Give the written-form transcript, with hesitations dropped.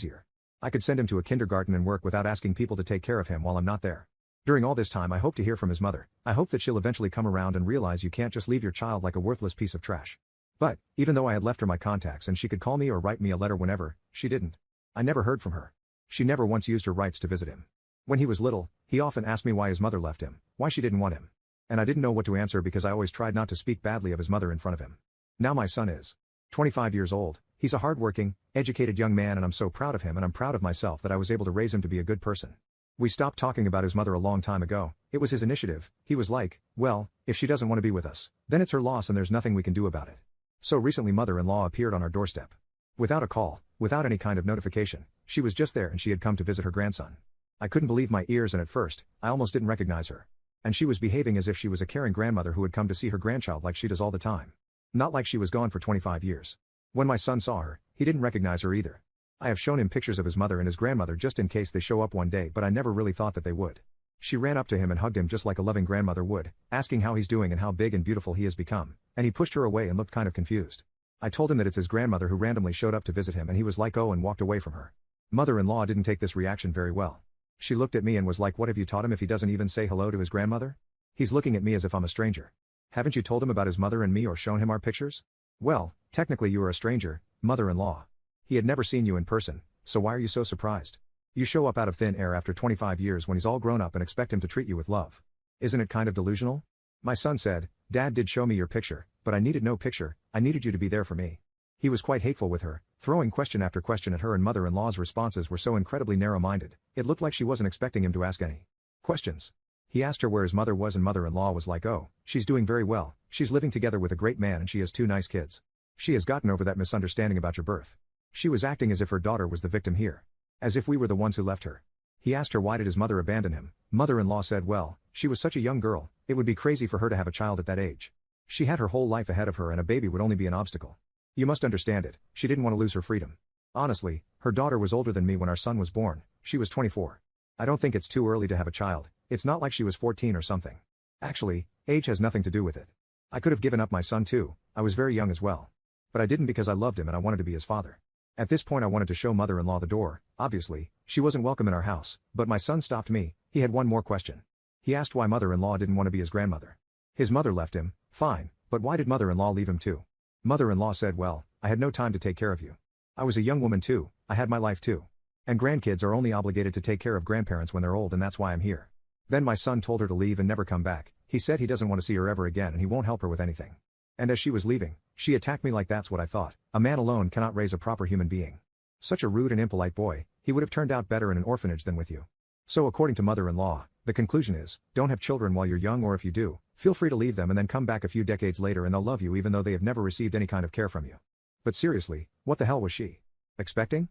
easier. I could send him to a kindergarten and work without asking people to take care of him while I'm not there. During all this time I hope to hear from his mother. I hope that she'll eventually come around and realize you can't just leave your child like a worthless piece of trash. But, even though I had left her my contacts and she could call me or write me a letter whenever, she didn't. I never heard from her. She never once used her rights to visit him. When he was little, he often asked me why his mother left him, why she didn't want him. And I didn't know what to answer because I always tried not to speak badly of his mother in front of him. Now my son is 25 years old, he's a hardworking, educated young man and I'm so proud of him and I'm proud of myself that I was able to raise him to be a good person. We stopped talking about his mother a long time ago. It was his initiative. He was like, well, if she doesn't want to be with us, then it's her loss and there's nothing we can do about it. So recently mother-in-law appeared on our doorstep. Without a call, without any kind of notification, she was just there and she had come to visit her grandson. I couldn't believe my ears and at first, I almost didn't recognize her. And she was behaving as if she was a caring grandmother who had come to see her grandchild like she does all the time. Not like she was gone for 25 years. When my son saw her, he didn't recognize her either. I have shown him pictures of his mother and his grandmother just in case they show up one day but I never really thought that they would. She ran up to him and hugged him just like a loving grandmother would, asking how he's doing and how big and beautiful he has become, and he pushed her away and looked kind of confused. I told him that it's his grandmother who randomly showed up to visit him and he was like oh and walked away from her. Mother-in-law didn't take this reaction very well. She looked at me and was like what have you taught him if he doesn't even say hello to his grandmother? He's looking at me as if I'm a stranger. Haven't you told him about his mother and me or shown him our pictures? Well, technically you are a stranger, mother-in-law. He had never seen you in person, so why are you so surprised? You show up out of thin air after 25 years when he's all grown up and expect him to treat you with love. Isn't it kind of delusional? My son said, Dad did show me your picture, but I needed no picture, I needed you to be there for me. He was quite hateful with her, throwing question after question at her and mother-in-law's responses were so incredibly narrow-minded, it looked like she wasn't expecting him to ask any questions. He asked her where his mother was and mother-in-law was like oh, she's doing very well, she's living together with a great man and she has 2 nice kids. She has gotten over that misunderstanding about your birth. She was acting as if her daughter was the victim here. As if we were the ones who left her. He asked her why did his mother abandon him. Mother-in-law said well, she was such a young girl, it would be crazy for her to have a child at that age. She had her whole life ahead of her and a baby would only be an obstacle. You must understand it, she didn't want to lose her freedom. Honestly, her daughter was older than me when our son was born, she was 24. I don't think it's too early to have a child, it's not like she was 14 or something. Actually, age has nothing to do with it. I could have given up my son too, I was very young as well. But I didn't because I loved him and I wanted to be his father. At this point I wanted to show mother-in-law the door, obviously, she wasn't welcome in our house, but my son stopped me, he had one more question. He asked why mother-in-law didn't want to be his grandmother. His mother left him, fine, but why did mother-in-law leave him too? Mother-in-law said well, I had no time to take care of you. I was a young woman too, I had my life too. And grandkids are only obligated to take care of grandparents when they're old and that's why I'm here. Then my son told her to leave and never come back, he said he doesn't want to see her ever again and he won't help her with anything. And as she was leaving, she attacked me like that's what I thought, a man alone cannot raise a proper human being. Such a rude and impolite boy, he would have turned out better in an orphanage than with you. So according to mother-in-law, the conclusion is, don't have children while you're young or if you do, feel free to leave them and then come back a few decades later and they'll love you even though they have never received any kind of care from you. But seriously, what the hell was she expecting?